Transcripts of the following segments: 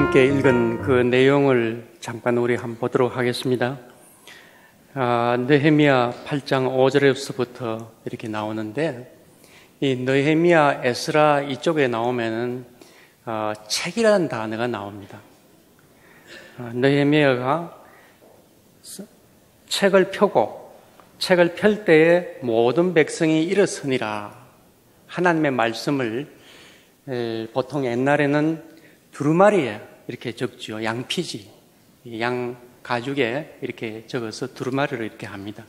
함께 읽은 그 내용을 잠깐 우리 한번 보도록 하겠습니다. 느헤미야 8장 5절에서부터 이렇게 나오는데, 이 느헤미야, 에스라 이쪽에 나오면은 책이라는 단어가 나옵니다. 느헤미야가 책을 펴고 책을 펼 때에 모든 백성이 일어서니라. 하나님의 말씀을 보통 옛날에는 두루마리에 이렇게 적지요. 양피지, 양 가죽에 이렇게 적어서 두루마리로 이렇게 합니다.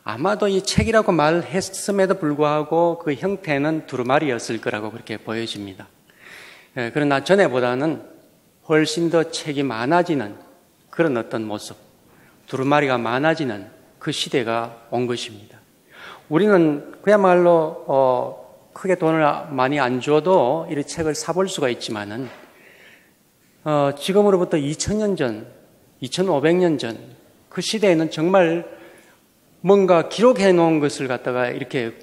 아마도 이 책이라고 말했음에도 불구하고 그 형태는 두루마리였을 거라고 그렇게 보여집니다. 그러나 전에보다는 훨씬 더 책이 많아지는 그런 어떤 모습, 두루마리가 많아지는 그 시대가 온 것입니다. 우리는 그야말로 크게 돈을 많이 안 줘도 이 책을 사볼 수가 있지만은 지금으로부터 2000년 전, 2500년 전 그 시대에는 정말 뭔가 기록해 놓은 것을 갖다가 이렇게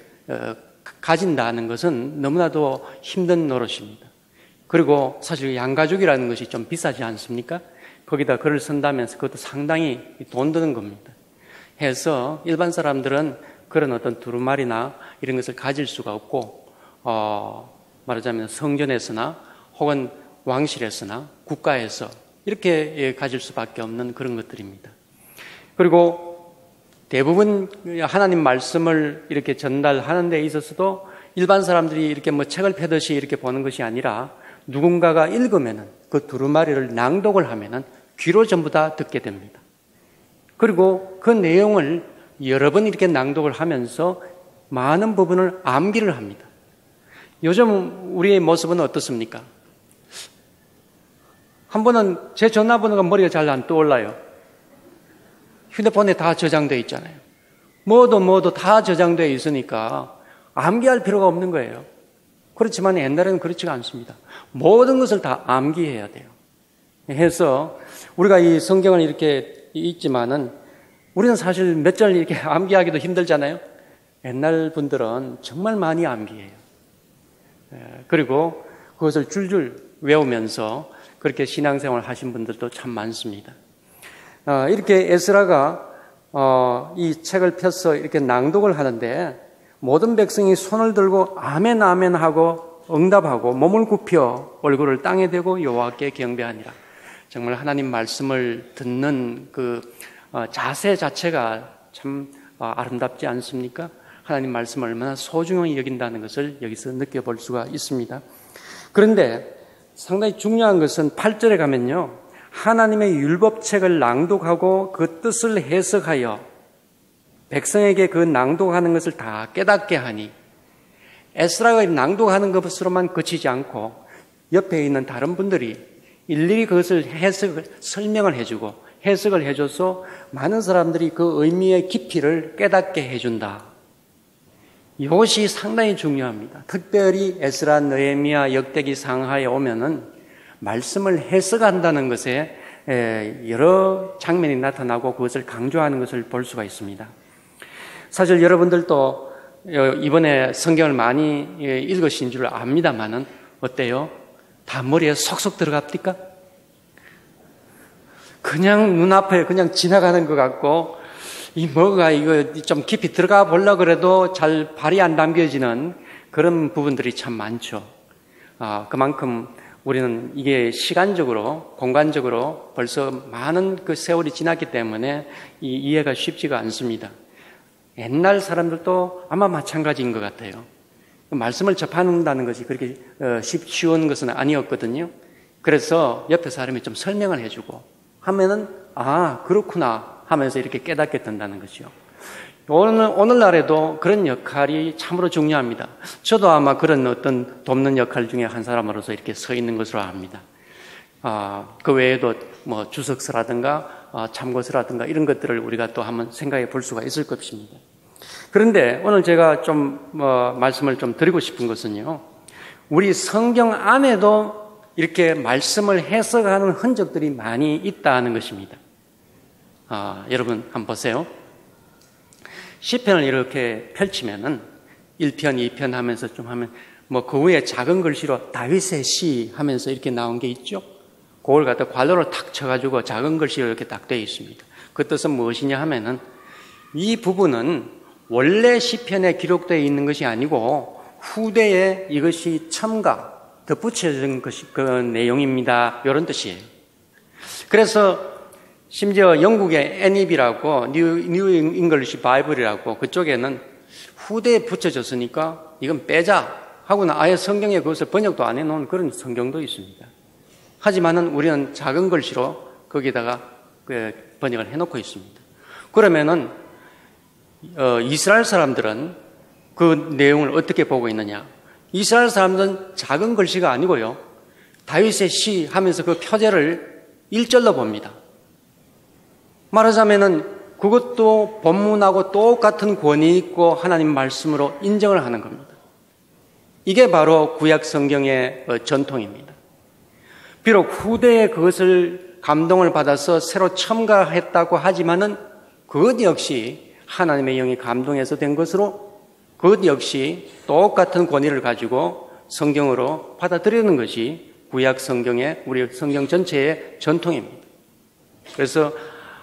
가진다는 것은 너무나도 힘든 노릇입니다. 그리고 사실 양가죽이라는 것이 좀 비싸지 않습니까? 거기다 글을 쓴다면서 그것도 상당히 돈 드는 겁니다. 해서 일반 사람들은 그런 어떤 두루마리나 이런 것을 가질 수가 없고, 말하자면 성전에서나 혹은 왕실에서나 국가에서 이렇게 가질 수밖에 없는 그런 것들입니다. 그리고 대부분 하나님 말씀을 이렇게 전달하는 데 있어서도 일반 사람들이 이렇게 뭐 책을 펴듯이 이렇게 보는 것이 아니라 누군가가 읽으면은 그 두루마리를 낭독을 하면은 귀로 전부 다 듣게 됩니다. 그리고 그 내용을 여러 번 이렇게 낭독을 하면서 많은 부분을 암기를 합니다. 요즘 우리의 모습은 어떻습니까? 한 번은 제 전화번호가 머리가 잘 안 떠올라요. 휴대폰에 다 저장되어 있잖아요. 뭐도 다 저장되어 있으니까 암기할 필요가 없는 거예요. 그렇지만 옛날에는 그렇지가 않습니다. 모든 것을 다 암기해야 돼요. 해서 우리가 이 성경을 이렇게 읽지만은 우리는 사실 몇 절 이렇게 암기하기도 힘들잖아요. 옛날 분들은 정말 많이 암기해요. 그리고 그것을 줄줄 외우면서 그렇게 신앙생활 하신 분들도 참 많습니다. 이렇게 에스라가 이 책을 펴서 이렇게 낭독을 하는데 모든 백성이 손을 들고 아멘 아멘 하고 응답하고 몸을 굽혀 얼굴을 땅에 대고 여호와께 경배하니라. 정말 하나님 말씀을 듣는 그 자세 자체가 참 아름답지 않습니까? 하나님 말씀을 얼마나 소중히 여긴다는 것을 여기서 느껴볼 수가 있습니다. 그런데 상당히 중요한 것은 8절에 가면요, 하나님의 율법책을 낭독하고 그 뜻을 해석하여 백성에게 그 낭독하는 것을 다 깨닫게 하니, 에스라가 낭독하는 것으로만 그치지 않고 옆에 있는 다른 분들이 일일이 그것을 설명을 해주고 해석을 해줘서 많은 사람들이 그 의미의 깊이를 깨닫게 해준다. 이것이 상당히 중요합니다. 특별히 에스라, 느헤미야, 역대기 상하에 오면은 말씀을 해석한다는 것에 여러 장면이 나타나고 그것을 강조하는 것을 볼 수가 있습니다. 사실 여러분들도 이번에 성경을 많이 읽으신 줄 압니다만은 어때요? 다 머리에 속속 들어갑니까? 그냥 눈앞에 그냥 지나가는 것 같고, 이 뭐가 이거 좀 깊이 들어가 보려고 그래도 잘 발이 안 담겨지는 그런 부분들이 참 많죠. 그만큼 우리는 이게 시간적으로, 공간적으로 벌써 많은 그 세월이 지났기 때문에 이 이해가 쉽지가 않습니다. 옛날 사람들도 아마 마찬가지인 것 같아요. 말씀을 접한다는 것이 그렇게 쉬운 것은 아니었거든요. 그래서 옆에 사람이 좀 설명을 해주고 하면은 그렇구나 하면서 이렇게 깨닫게 된다는 것이요. 오늘날에도 그런 역할이 참으로 중요합니다. 저도 아마 그런 어떤 돕는 역할 중에 한 사람으로서 이렇게 서 있는 것으로 압니다. 그 외에도 뭐 주석서라든가 참고서라든가 이런 것들을 우리가 또 한번 생각해 볼 수가 있을 것입니다. 그런데 오늘 제가 좀 말씀을 좀 드리고 싶은 것은요, 우리 성경 안에도 이렇게 말씀을 해석하는 흔적들이 많이 있다는 것입니다. 여러분 한번 보세요. 시편을 이렇게 펼치면은 1편, 2편 하면서 좀 하면 뭐 그 위에 작은 글씨로 다윗의 시 하면서 이렇게 나온 게 있죠. 그걸 갖다 괄호를 탁 쳐가지고 작은 글씨로 이렇게 딱 되어 있습니다. 그 뜻은 무엇이냐 하면은 이 부분은 원래 시편에 기록되어 있는 것이 아니고 후대에 이것이 첨가, 덧붙여진 것이 그 내용입니다. 이런 뜻이에요. 그래서 심지어 영국의 NEB라고 뉴 잉글리시 바이블이라고 그쪽에는 후대에 붙여졌으니까 이건 빼자 하고는 아예 성경에 그것을 번역도 안 해놓은 그런 성경도 있습니다. 하지만은 우리는 작은 글씨로 거기다가 번역을 해놓고 있습니다. 그러면은 이스라엘 사람들은 그 내용을 어떻게 보고 있느냐? 이스라엘 사람들은 작은 글씨가 아니고요, 다윗의 시 하면서 그 표제를 1절로 봅니다. 말하자면은 그것도 본문하고 똑같은 권위 있고 하나님 말씀으로 인정을 하는 겁니다. 이게 바로 구약 성경의 전통입니다. 비록 후대에 그것을 감동을 받아서 새로 첨가했다고 하지만은 그것 역시 하나님의 영이 감동해서 된 것으로 그것 역시 똑같은 권위를 가지고 성경으로 받아들이는 것이 구약 성경의 우리 성경 전체의 전통입니다. 그래서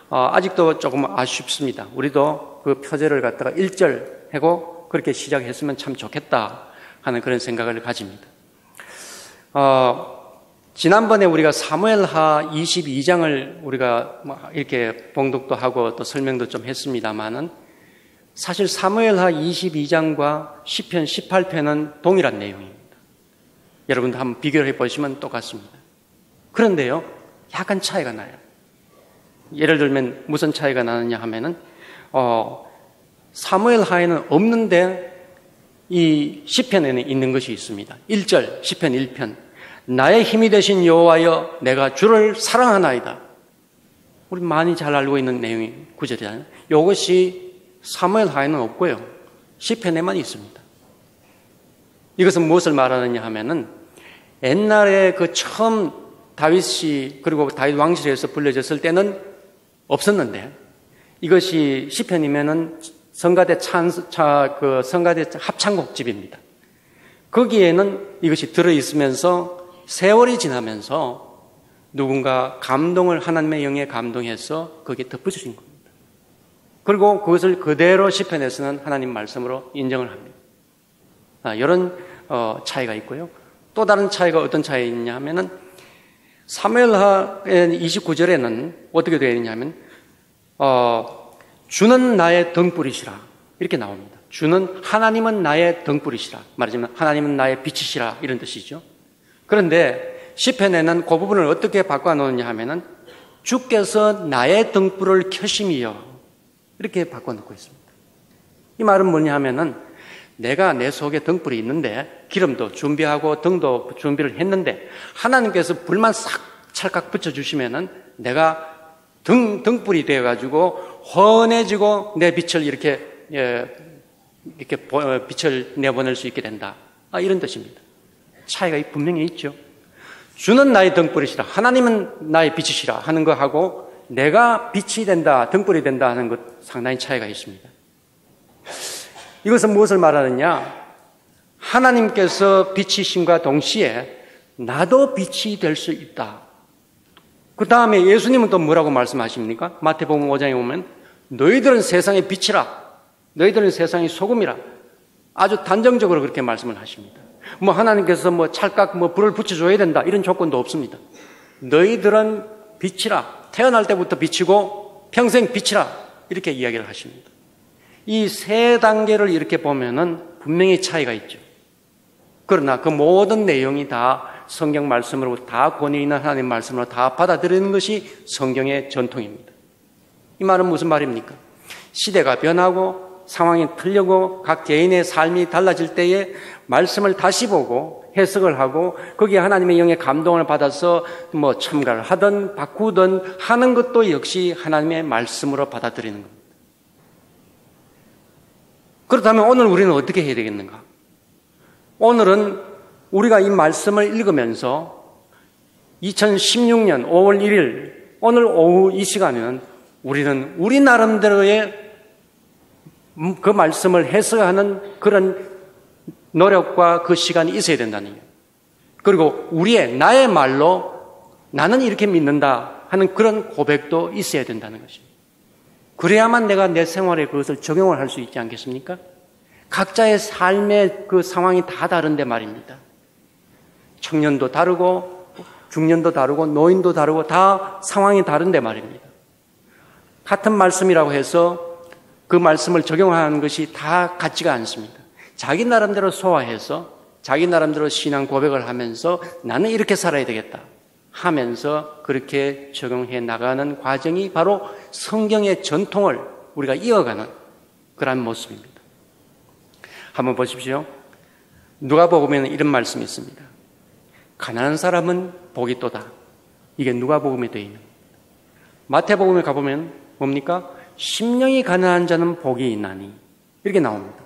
아직도 조금 아쉽습니다. 우리도 그 표제를 갖다가 1절 하고 그렇게 시작했으면 참 좋겠다 하는 그런 생각을 가집니다. 지난번에 우리가 사무엘하 22장을 우리가 이렇게 봉독도 하고 또 설명도 좀 했습니다만은 사실 사무엘하 22장과 시편 18편은 동일한 내용입니다. 여러분도 한번 비교를 해보시면 똑같습니다. 그런데요, 약간 차이가 나요. 예를 들면 무슨 차이가 나느냐 하면은 사무엘하에는 없는데 이 시편에는 있는 것이 있습니다. 1절 시편 1편 나의 힘이 되신 여호와여 내가 주를 사랑하나이다. 우리 많이 잘 알고 있는 내용이 구절이잖아요. 이것이 사무엘하에는 없고요, 시편에만 있습니다. 이것은 무엇을 말하느냐 하면은 옛날에 그 처음 다윗이 그리고 다윗 왕실에서 불려졌을 때는 없었는데 이것이 시편이면은 성가대 성가대 합창곡집입니다. 거기에는 이것이 들어있으면서 세월이 지나면서 누군가 감동을 하나님의 영에 감동해서 거기에 덧붙여진 겁니다. 그리고 그것을 그대로 시편에서는 하나님 말씀으로 인정을 합니다. 이런 차이가 있고요. 또 다른 차이가 어떤 차이냐 하면은 사무엘하 29절에는 어떻게 되어 있냐면 주는 나의 등불이시라 이렇게 나옵니다. 주는 하나님은 나의 등불이시라, 말하자면 하나님은 나의 빛이시라 이런 뜻이죠. 그런데 시편에는 그 부분을 어떻게 바꿔놓느냐 하면은 주께서 나의 등불을 켜심이여 이렇게 바꿔놓고 있습니다. 이 말은 뭐냐 하면은 내가 내 속에 등불이 있는데 기름도 준비하고 등도 준비를 했는데 하나님께서 불만 싹 찰칵 붙여주시면은 내가 등불이 되어가지고 환해지고 내 빛을 이렇게 빛을 내보낼 수 있게 된다. 이런 뜻입니다. 차이가 분명히 있죠. 주는 나의 등불이시라, 하나님은 나의 빛이시라 하는 거하고 내가 빛이 된다, 등불이 된다 하는 것 상당히 차이가 있습니다. 이것은 무엇을 말하느냐? 하나님께서 빛이심과 동시에 나도 빛이 될 수 있다. 그 다음에 예수님은 또 뭐라고 말씀하십니까? 마태복음 5장에 보면 너희들은 세상의 빛이라, 너희들은 세상의 소금이라 아주 단정적으로 그렇게 말씀을 하십니다. 하나님께서 찰칵 불을 붙여줘야 된다 이런 조건도 없습니다. 너희들은 빛이라, 태어날 때부터 빛이고 평생 빛이라 이렇게 이야기를 하십니다. 이 세 단계를 이렇게 보면은 분명히 차이가 있죠. 그러나 그 모든 내용이 다 성경 말씀으로 다 권위 있는 하나님 말씀으로 다 받아들이는 것이 성경의 전통입니다. 이 말은 무슨 말입니까? 시대가 변하고 상황이 틀리고 각 개인의 삶이 달라질 때에 말씀을 다시 보고 해석을 하고 거기에 하나님의 영의 감동을 받아서 첨가를 하든 바꾸든 하는 것도 역시 하나님의 말씀으로 받아들이는 겁니다. 그렇다면 오늘 우리는 어떻게 해야 되겠는가? 오늘은 우리가 이 말씀을 읽으면서 2016년 5월 1일 오늘 오후 이 시간에는 우리는 우리 나름대로의 그 말씀을 해석하는 그런 노력과 그 시간이 있어야 된다는 거예요. 그리고 나의 말로 나는 이렇게 믿는다 하는 그런 고백도 있어야 된다는 것입니다. 그래야만 내가 내 생활에 그것을 적용을 할 수 있지 않겠습니까? 각자의 삶의 그 상황이 다 다른데 말입니다. 청년도 다르고 중년도 다르고 노인도 다르고 다 상황이 다른데 말입니다. 같은 말씀이라고 해서 그 말씀을 적용하는 것이 다 같지가 않습니다. 자기 나름대로 소화해서 자기 나름대로 신앙 고백을 하면서 나는 이렇게 살아야 되겠다 하면서 그렇게 적용해 나가는 과정이 바로 성경의 전통을 우리가 이어가는 그런 모습입니다. 한번 보십시오. 누가복음에는 이런 말씀이 있습니다. 가난한 사람은 복이 있도다. 이게 누가복음에 되어 있는 겁니다. 마태복음에 가보면 뭡니까? 심령이 가난한 자는 복이 있나니 이렇게 나옵니다.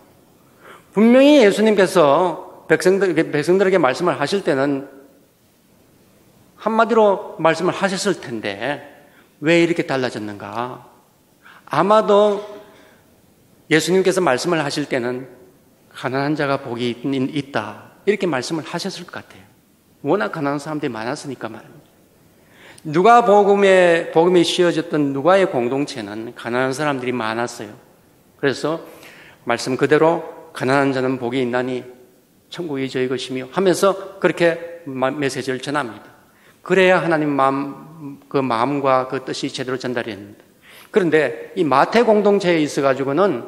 분명히 예수님께서 백성들에게 말씀을 하실 때는 한마디로 말씀을 하셨을 텐데 왜 이렇게 달라졌는가? 아마도 예수님께서 말씀을 하실 때는 가난한 자가 복이 있다 이렇게 말씀을 하셨을 것 같아요. 워낙 가난한 사람들이 많았으니까 말입니다. 복음이 씌워졌던 누가의 공동체는 가난한 사람들이 많았어요. 그래서 말씀 그대로 가난한 자는 복이 있나니 천국이 저희 것이며 하면서 그렇게 메시지를 전합니다. 그래야 하나님 마음과 그 뜻이 제대로 전달이 됩니다. 그런데 이 마태 공동체에 있어가지고는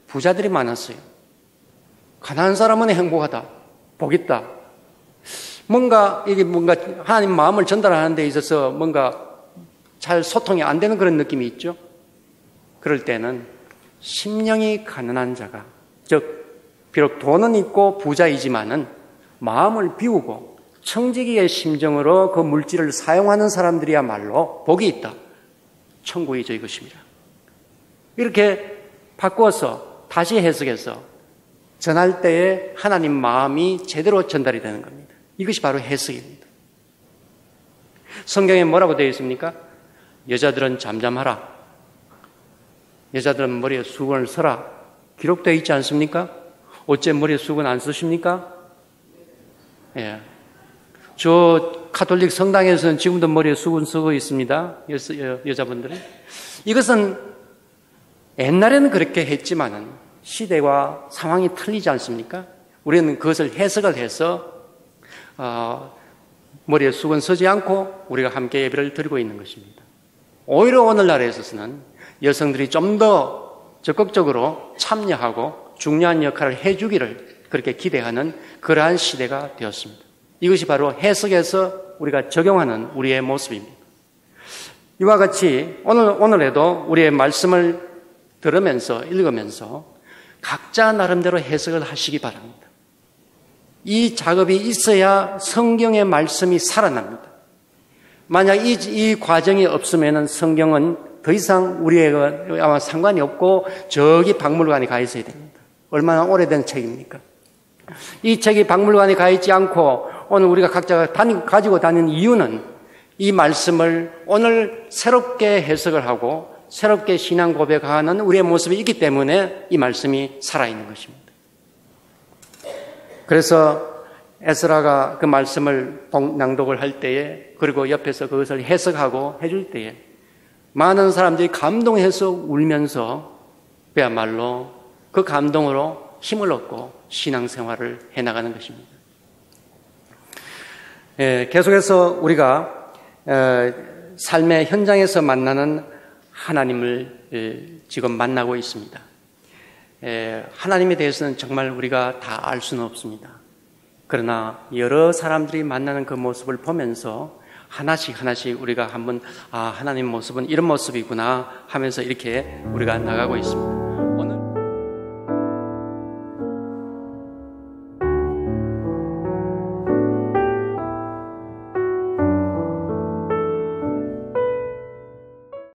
부자들이 많았어요. 가난한 사람은 행복하다, 복 있다. 뭔가 하나님 마음을 전달하는 데 있어서 뭔가 잘 소통이 안 되는 그런 느낌이 있죠. 그럴 때는 심령이 가난한 자가, 즉 비록 돈은 있고 부자이지만은 마음을 비우고 청지기의 심정으로 그 물질을 사용하는 사람들이야말로 복이 있다. 천국이 저희 것입니다. 이렇게 바꿔서 다시 해석해서 전할 때에 하나님 마음이 제대로 전달이 되는 겁니다. 이것이 바로 해석입니다. 성경에 뭐라고 되어 있습니까? 여자들은 잠잠하라. 여자들은 머리에 수건을 써라. 기록되어 있지 않습니까? 어째 머리에 수건 안 쓰십니까? 예. 저 가톨릭 성당에서는 지금도 머리에 수건 쓰고 있습니다. 여자분들은. 이것은 옛날에는 그렇게 했지만은 시대와 상황이 틀리지 않습니까? 우리는 그것을 해석을 해서 머리에 수건 쓰지 않고 우리가 함께 예배를 드리고 있는 것입니다. 오히려 오늘날에 있어서는 여성들이 좀 더 적극적으로 참여하고 중요한 역할을 해주기를 그렇게 기대하는 그러한 시대가 되었습니다. 이것이 바로 해석해서 우리가 적용하는 우리의 모습입니다. 이와 같이 오늘에도 우리의 말씀을 들으면서 읽으면서 각자 나름대로 해석을 하시기 바랍니다. 이 작업이 있어야 성경의 말씀이 살아납니다. 만약 이 과정이 없으면 성경은 더 이상 우리에게 아마 상관이 없고 저기 박물관에 가 있어야 됩니다. 얼마나 오래된 책입니까? 이 책이 박물관에 가 있지 않고 오늘 우리가 각자가 가지고 다니는 이유는 이 말씀을 오늘 새롭게 해석을 하고 새롭게 신앙 고백하는 우리의 모습이 있기 때문에 이 말씀이 살아있는 것입니다. 그래서 에스라가 그 말씀을 낭독을 할 때에 그리고 옆에서 그것을 해석하고 해줄 때에 많은 사람들이 감동해서 울면서 그야말로 그 감동으로 힘을 얻고 신앙생활을 해나가는 것입니다. 계속해서 우리가 삶의 현장에서 만나는 하나님을 지금 만나고 있습니다. 하나님에 대해서는 정말 우리가 다 알 수는 없습니다. 그러나 여러 사람들이 만나는 그 모습을 보면서 하나씩 우리가 한번 하나님 모습은 이런 모습이구나 하면서 이렇게 우리가 나가고 있습니다.